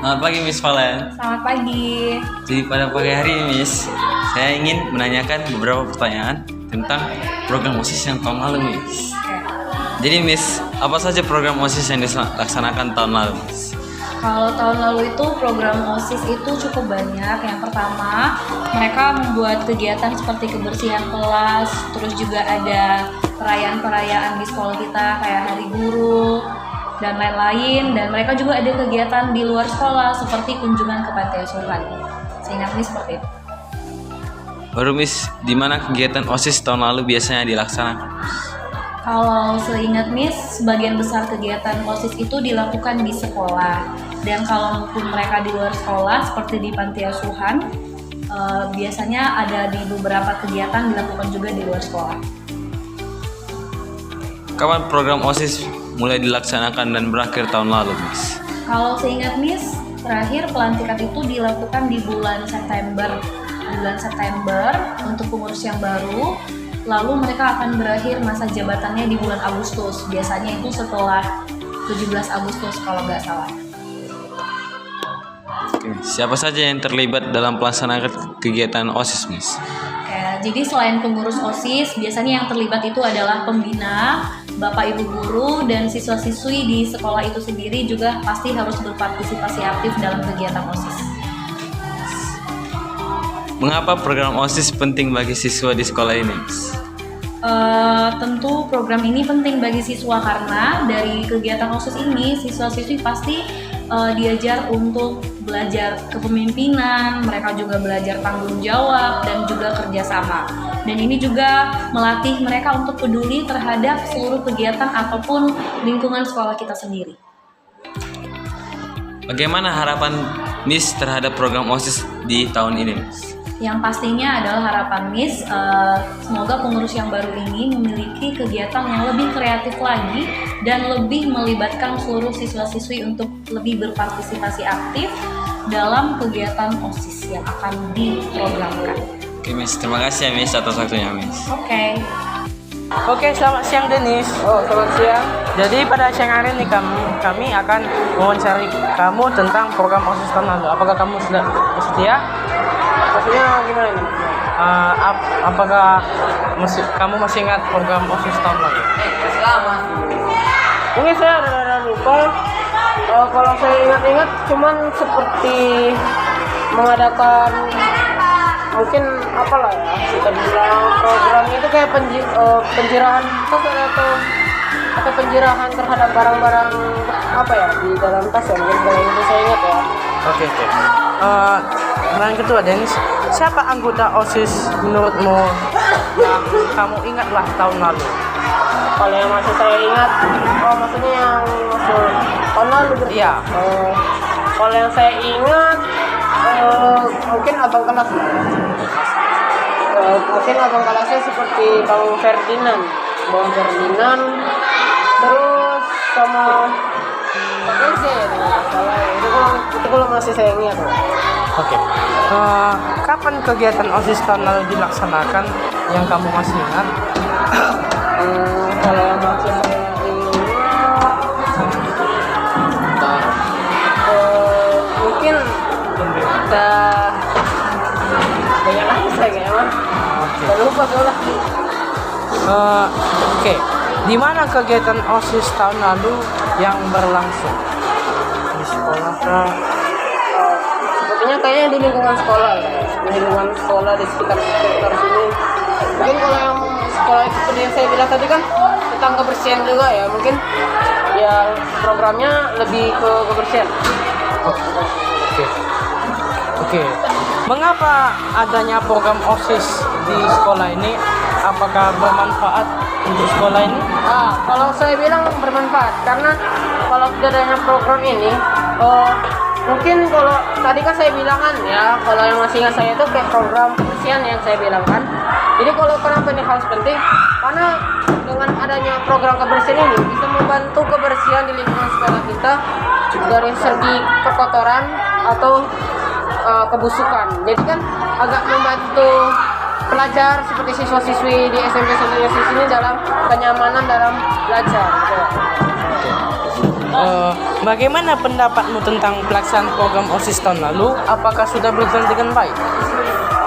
Selamat pagi Miss Valen. Selamat pagi. Jadi pada pagi hari ini Miss, saya ingin menanyakan beberapa pertanyaan tentang program OSIS yang tahun lalu Miss. Jadi Miss, apa saja program OSIS yang dilaksanakan tahun lalu Miss? Kalau tahun lalu itu program OSIS itu cukup banyak. Yang pertama, mereka membuat kegiatan seperti kebersihan kelas, terus juga ada perayaan-perayaan di sekolah kita kayak Hari Guru dan lain-lain. Dan mereka juga ada kegiatan di luar sekolah seperti kunjungan ke panti asuhan. Seingat ini seperti itu. Baru Miss, di mana kegiatan OSIS tahun lalu biasanya dilaksanakan? Kalau seingat Miss, sebagian besar kegiatan OSIS itu dilakukan di sekolah. Dan kalaupun mereka di luar sekolah, seperti di panti asuhan, biasanya ada di beberapa kegiatan dilakukan juga di luar sekolah. Kapan program OSIS mulai dilaksanakan dan berakhir tahun lalu Miss? Kalau seingat Miss, terakhir pelantikan itu dilakukan di bulan September. Untuk pengurus yang baru. Lalu mereka akan berakhir masa jabatannya di bulan Agustus. Biasanya itu setelah 17 Agustus kalau nggak salah. Siapa saja yang terlibat dalam pelaksanaan kegiatan OSIS Miss? Jadi selain pengurus OSIS, biasanya yang terlibat itu adalah pembina, Bapak Ibu guru, dan siswa-siswi di sekolah itu sendiri juga pasti harus berpartisipasi aktif dalam kegiatan OSIS. Mengapa program OSIS penting bagi siswa di sekolah ini Miss? Tentu program ini penting bagi siswa karena dari kegiatan OSIS ini siswa-siswi pasti diajar untuk belajar kepemimpinan, mereka juga belajar tanggung jawab dan juga kerjasama. Dan ini juga melatih mereka untuk peduli terhadap seluruh kegiatan ataupun lingkungan sekolah kita sendiri. Bagaimana harapan Miss terhadap program OSIS di tahun ini Miss? Yang pastinya adalah harapan Miss, semoga pengurus yang baru ini memiliki kegiatan yang lebih kreatif lagi dan lebih melibatkan seluruh siswa-siswi untuk lebih berpartisipasi aktif dalam kegiatan OSIS yang akan diprogramkan. Oke Miss, terima kasih ya Miss atas waktunya Miss. Oke, selamat siang Denis. Selamat siang. Jadi pada siang hari ini kami akan mewawancari kamu tentang program OSIS tahun lalu. Apakah kamu sudah bersedia? Maksudnya gimana nih? Apakah kamu masih ingat program OSIS tahun lalu? Mungkin saya rada lupa. Kalau saya ingat-ingat, cuman seperti mengadakan mungkin apalah ya, kita bilang programnya itu kayak penjirahan atau penjirahan terhadap barang-barang apa ya di dalam tas ya, mungkin kalau itu saya ingat ya. Oke. Pertanyaan kedua Denis, siapa anggota OSIS menurutmu yang kamu ingatlah tahun lalu? Kalau yang masih saya ingat, maksudnya yang masuk tahun lalu gitu. Iya. Kalau yang saya ingat, mungkin abang kelas. Mungkin abang kelasnya seperti Bang Ferdinand, terus sama itu kalau masih saya ingat. Oke. Kapan kegiatan OSIS tahun lalu dilaksanakan yang kamu masih ingat? Kalau yang masih saya ingat, mungkin banyak lagi saya kayaknya mah. Udah lupa soalnya. Oke. Di mana kegiatan OSIS tahun lalu yang berlangsung? Di sekolah kah? Sepertinya kayaknya di lingkungan sekolah ya. Di lingkungan sekolah di sekitar sini. Mungkin kalau yang sekolah itu seperti yang saya bilang tadi kan tentang kebersihan juga ya, mungkin ya programnya lebih ke kebersihan. Oke. Mengapa adanya program OSIS di sekolah ini? Apakah bermanfaat untuk sekolah ini? Kalau saya bilang bermanfaat karena kalau tidak adanya program ini, mungkin kalau tadi kan saya bilang kan ya, kalau yang masih ingat saya itu kayak program kebersihan yang saya bilang kan. Jadi kalau kenapa ini harus penting? Karena dengan adanya program kebersihan ini bisa membantu kebersihan di lingkungan sekolah kita dari segi perkotoran atau kebusukan. Jadi kan agak membantu pelajar seperti siswa-siswi di SMP sampai sini dalam kenyamanan dalam belajar. Gitu. Bagaimana pendapatmu tentang pelaksanaan program OSIS tahun lalu? Apakah sudah berjalan dengan baik?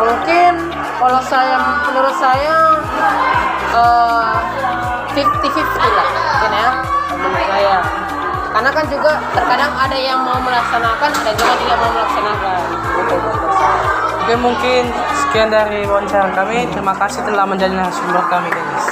Mungkin kalau menurut saya 50-50 lah mungkin ya menurut saya. Karena kan juga terkadang ada yang mau melaksanakan, ada juga tidak mau melaksanakan. Gitu. Oke, mungkin sekian dari wawancara kami. Terima kasih telah menjadi narasumber kami, Denis.